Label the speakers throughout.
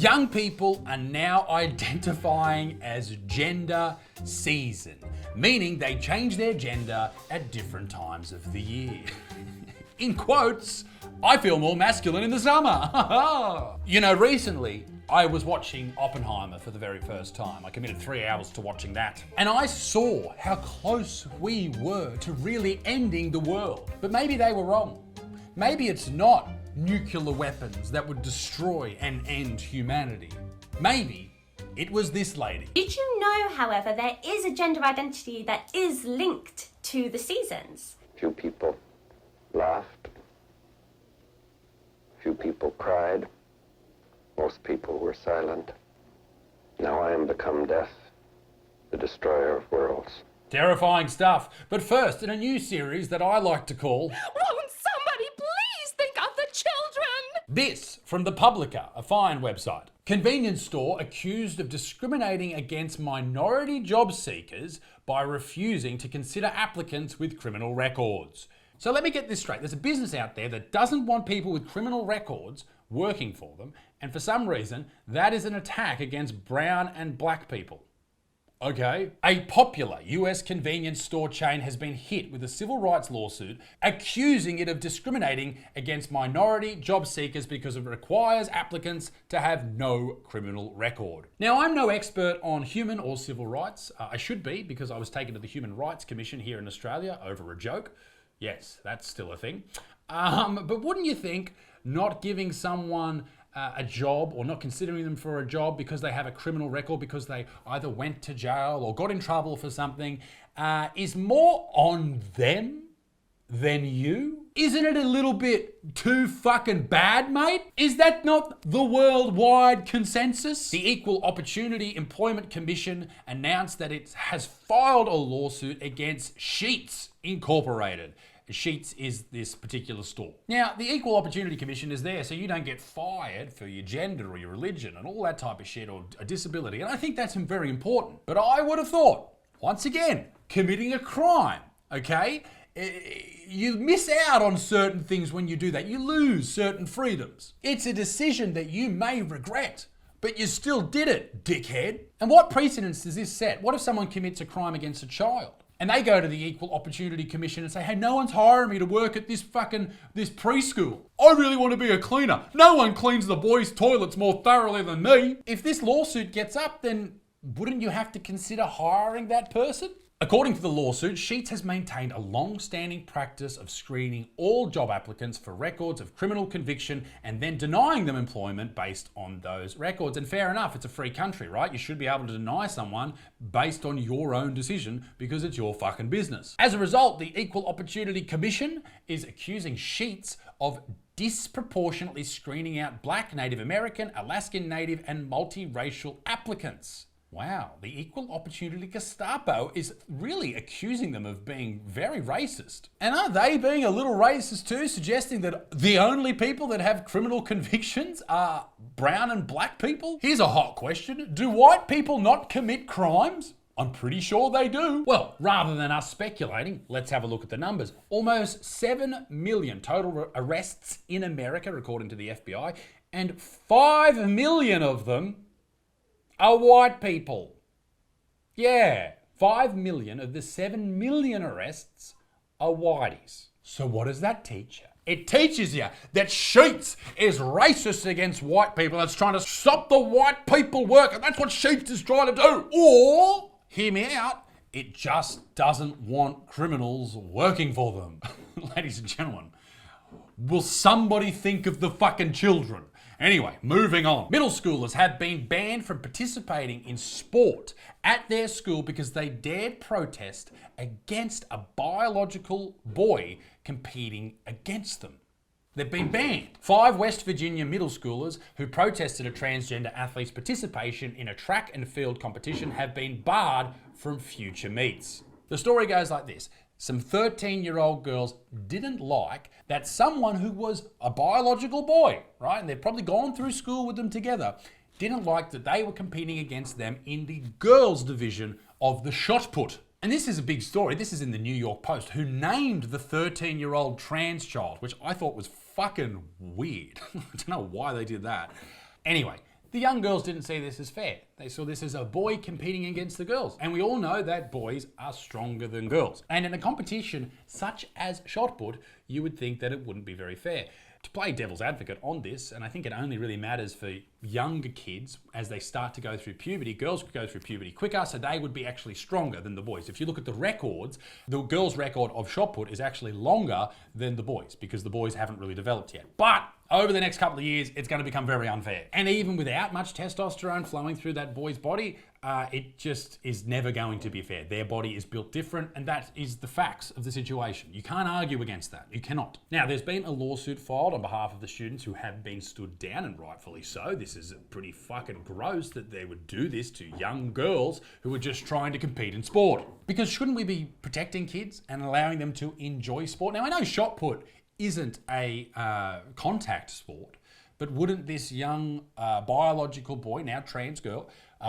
Speaker 1: Young people are now identifying as gender season, meaning they change their gender at different times of the year. In quotes, I feel more masculine in the summer. You know, recently I was watching Oppenheimer for the very first time. I committed 3 hours to watching that. And I saw how close we were to really ending the world. But maybe they were wrong. Maybe it's not nuclear weapons that would destroy and end humanity. Maybe it was this lady.
Speaker 2: Did you know, however, there is a gender identity that is linked to the seasons?
Speaker 3: Few people laughed. Few people cried. Most people were silent. Now I am become death, the destroyer of worlds.
Speaker 1: Terrifying stuff. But first, in a new series that I like to call...
Speaker 4: Won't somebody please think of the children?
Speaker 1: This from The Publica, a fine website. Convenience store accused of discriminating against minority job seekers by refusing to consider applicants with criminal records. So let me get this straight. There's a business out there that doesn't want people with criminal records working for them, and for some reason, that is an attack against brown and black people. Okay. A popular US convenience store chain has been hit with a civil rights lawsuit accusing it of discriminating against minority job seekers because it requires applicants to have no criminal record. Now, I'm no expert on human or civil rights. I should be, because I was taken to the Human Rights Commission here in Australia over a joke. Yes, that's still a thing. But wouldn't you think not giving someone a job or not considering them for a job because they have a criminal record, because they either went to jail or got in trouble for something, is more on them than you? Isn't it a little bit too fucking bad, mate? Is that not the worldwide consensus? The Equal Opportunity Employment Commission announced that it has filed a lawsuit against Sheetz Incorporated. Sheetz is this particular store. Now, the Equal Opportunity Commission is there so you don't get fired for your gender or your religion and all that type of shit, or a disability, and I think that's very important. But I would have thought, once again, committing a crime, okay? You miss out on certain things when you do that. You lose certain freedoms. It's a decision that you may regret, but you still did it, dickhead. And what precedence does this set? What if someone commits a crime against a child? And they go to the Equal Opportunity Commission and say, hey, no one's hiring me to work at this preschool. I really want to be a cleaner. No one cleans the boys' toilets more thoroughly than me. If this lawsuit gets up, then wouldn't you have to consider hiring that person? According to the lawsuit, Sheetz has maintained a long-standing practice of screening all job applicants for records of criminal conviction and then denying them employment based on those records. And fair enough, it's a free country, right? You should be able to deny someone based on your own decision because it's your fucking business. As a result, the Equal Opportunity Commission is accusing Sheetz of disproportionately screening out Black, Native American, Alaskan Native, and multiracial applicants. Wow, the Equal Opportunity Gestapo is really accusing them of being very racist. And are they being a little racist too, suggesting that the only people that have criminal convictions are brown and black people? Here's a hot question. Do white people not commit crimes? I'm pretty sure they do. Well, rather than us speculating, let's have a look at the numbers. Almost 7 million total arrests in America, according to the FBI, and 5 million of them are white people. Yeah, 5 million of the 7 million arrests are whiteys. So what does that teach you? It teaches you that Sheetz is racist against white people and it's trying to stop the white people work, and that's what Sheetz is trying to do. Or, hear me out, it just doesn't want criminals working for them. Ladies and gentlemen, will somebody think of the fucking children? Anyway, moving on. Middle schoolers have been banned from participating in sport at their school because they dared protest against a biological boy competing against them. They've been banned. 5 West Virginia middle schoolers who protested a transgender athlete's participation in a track and field competition have been barred from future meets. The story goes like this. Some 13-year-old girls didn't like that someone who was a biological boy, right, and they've probably gone through school with them together, didn't like that they were competing against them in the girls' division of the shot put. And this is a big story. This is in the New York Post, who named the 13-year-old trans child, which I thought was fucking weird. I don't know why they did that. Anyway, The young girls didn't see this as fair. They saw this as a boy competing against the girls. And we all know that boys are stronger than girls. And in a competition such as shot put, you would think that it wouldn't be very fair. To play devil's advocate on this, and I think it only really matters for younger kids as they start to go through puberty, girls could go through puberty quicker, so they would be actually stronger than the boys. If you look at the records, the girls' record of shot put is actually longer than the boys because the boys haven't really developed yet. But over the next couple of years, it's going to become very unfair. And even without much testosterone flowing through that boy's body, it just is never going to be fair. Their body is built different, and that is the facts of the situation. You can't argue against that. You cannot. Now, there's been a lawsuit filed on behalf of the students who have been stood down, and rightfully so. This is pretty fucking gross that they would do this to young girls who are just trying to compete in sport. Because shouldn't we be protecting kids and allowing them to enjoy sport? Now, I know shot put isn't a contact sport, but wouldn't this young biological boy, now trans girl,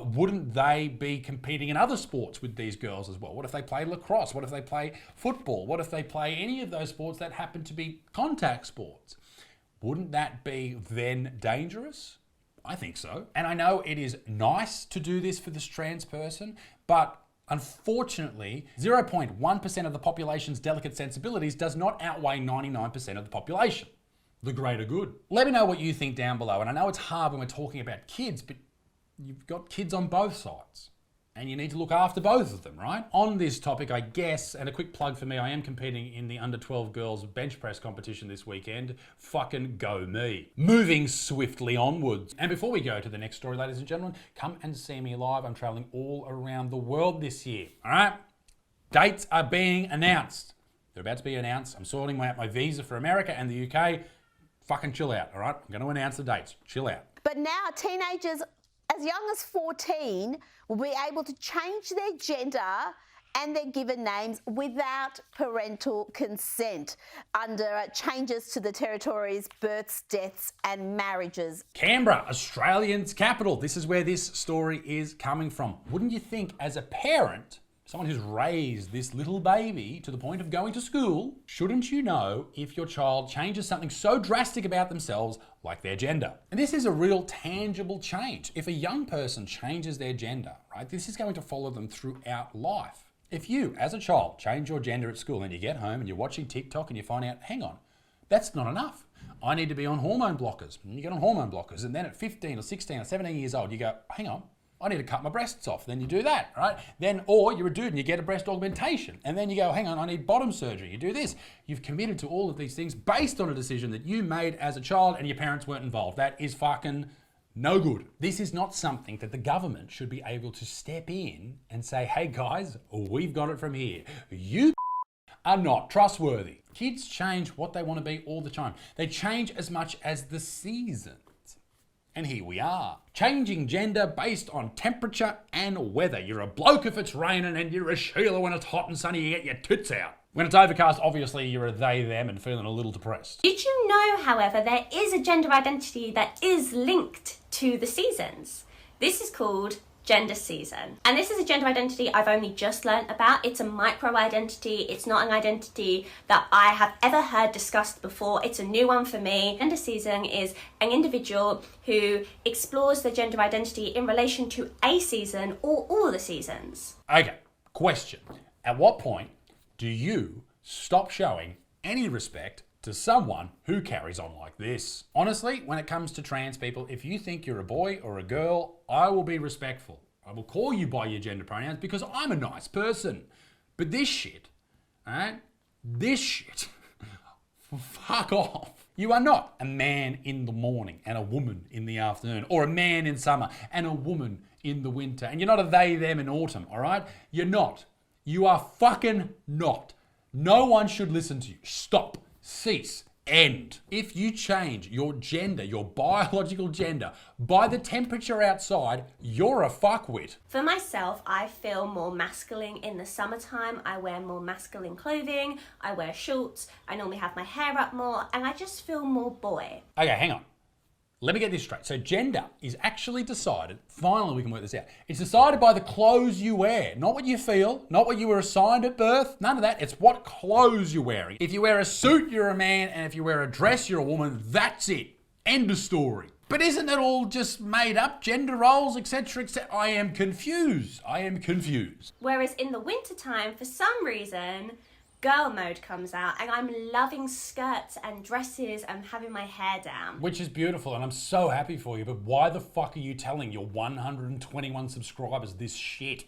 Speaker 1: wouldn't they be competing in other sports with these girls as well? What if they play lacrosse? What if they play football? What if they play any of those sports that happen to be contact sports? Wouldn't that be then dangerous? I think so. And I know it is nice to do this for this trans person, but unfortunately, 0.1% of the population's delicate sensibilities does not outweigh 99% of the population. The greater good. Let me know what you think down below. And I know it's hard when we're talking about kids, but you've got kids on both sides. And you need to look after both of them, right? On this topic, I guess, and a quick plug for me, I am competing in the under 12 girls bench press competition this weekend. Fucking go me. Moving swiftly onwards. And before we go to the next story, ladies and gentlemen, come and see me live. I'm traveling all around the world this year, all right? Dates are being announced. They're about to be announced. I'm sorting out my visa for America and the UK. Fucking chill out, all right? I'm going to announce the dates. Chill out.
Speaker 5: But now teenagers as young as 14 will be able to change their gender and their given names without parental consent under changes to the territory's births, deaths and marriages.
Speaker 1: Canberra, Australia's capital. This is where this story is coming from. Wouldn't you think as a parent, someone who's raised this little baby to the point of going to school, shouldn't you know if your child changes something so drastic about themselves like their gender? And this is a real tangible change. If a young person changes their gender, right, this is going to follow them throughout life. If you, as a child, change your gender at school and you get home and you're watching TikTok and you find out, hang on, that's not enough. I need to be on hormone blockers. And you get on hormone blockers, and then at 15 or 16 or 17 years old, you go, hang on, I need to cut my breasts off. Then you do that, right? Then, or you're a dude and you get a breast augmentation. And then you go, hang on, I need bottom surgery. You do this. You've committed to all of these things based on a decision that you made as a child and your parents weren't involved. That is fucking no good. This is not something that the government should be able to step in and say, hey guys, we've got it from here. You are not trustworthy. Kids change what they want to be all the time. They change as much as the season. And here we are, changing gender based on temperature and weather. You're a bloke if it's raining, and you're a Sheila when it's hot and sunny, you get your tits out. When it's overcast, obviously you're a they, them, and feeling a little depressed.
Speaker 2: Did you know, however, there is a gender identity that is linked to the seasons? This is called gender season. And this is a gender identity I've only just learnt about. It's a micro identity. It's not an identity that I have ever heard discussed before. It's a new one for me. Gender season is an individual who explores their gender identity in relation to a season or all the seasons.
Speaker 1: Okay, question. At what point do you stop showing any respect to someone who carries on like this? Honestly, when it comes to trans people, if you think you're a boy or a girl, I will be respectful. I will call you by your gender pronouns because I'm a nice person. But this shit, alright? This shit, fuck off. You are not a man in the morning and a woman in the afternoon, or a man in summer and a woman in the winter. And you're not a they, them in autumn, alright? You're not. You are fucking not. No one should listen to you. Stop. Cease. End. If you change your gender, your biological gender, by the temperature outside, you're a fuckwit.
Speaker 2: For myself, I feel more masculine in the summertime. I wear more masculine clothing. I wear shorts. I normally have my hair up more, and I just feel more boy.
Speaker 1: Okay, hang on. Let me get this straight. So gender is actually decided, finally we can work this out, it's decided by the clothes you wear, not what you feel, not what you were assigned at birth, none of that. It's what clothes you're wearing. If you wear a suit, you're a man, and if you wear a dress, you're a woman. That's it. End of story. But isn't it all just made up? Gender roles, etc., etc.? I am confused. I am confused.
Speaker 2: Whereas in the wintertime, for some reason, girl mode comes out and I'm loving skirts and dresses and having my hair down.
Speaker 1: Which is beautiful, and I'm so happy for you, but why the fuck are you telling your 121 subscribers this shit?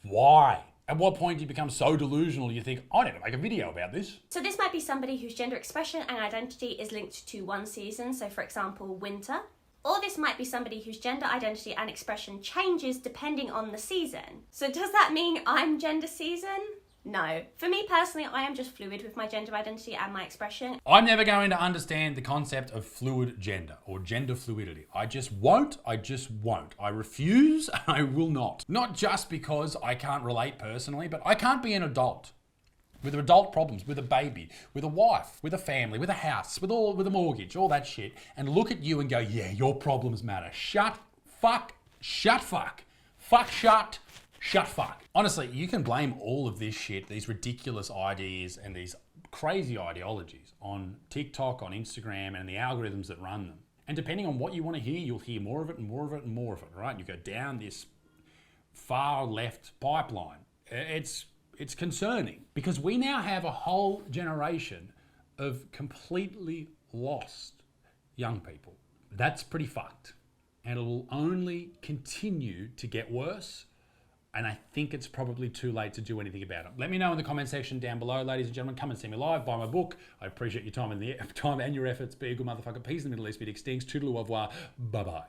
Speaker 1: Why? At what point do you become so delusional you think, I need to make a video about this?
Speaker 2: So this might be somebody whose gender expression and identity is linked to one season, so for example, winter. Or this might be somebody whose gender identity and expression changes depending on the season. So does that mean I'm gender season? No. For me personally, I am just fluid with my gender identity and my expression.
Speaker 1: I'm never going to understand the concept of fluid gender or gender fluidity. I just won't. I refuse and I will not. Not just because I can't relate personally, but I can't be an adult with adult problems, with a baby, with a wife, with a family, with a house, with a mortgage, all that shit, and look at you and go, yeah, your problems matter. Shut fuck. Honestly, you can blame all of this shit, these ridiculous ideas and these crazy ideologies on TikTok, on Instagram, and the algorithms that run them. And depending on what you want to hear, you'll hear more of it and more of it and more of it, right? And you go down this far left pipeline. It's concerning because we now have a whole generation of completely lost young people. That's pretty fucked. And it will only continue to get worse. And I think it's probably too late to do anything about it. Let me know in the comment section down below, ladies and gentlemen. Come and see me live, buy my book. I appreciate your time and your efforts. Be a good motherfucker. Peace in the Middle East. Be extinct. Toodaloo au revoir. Bye-bye.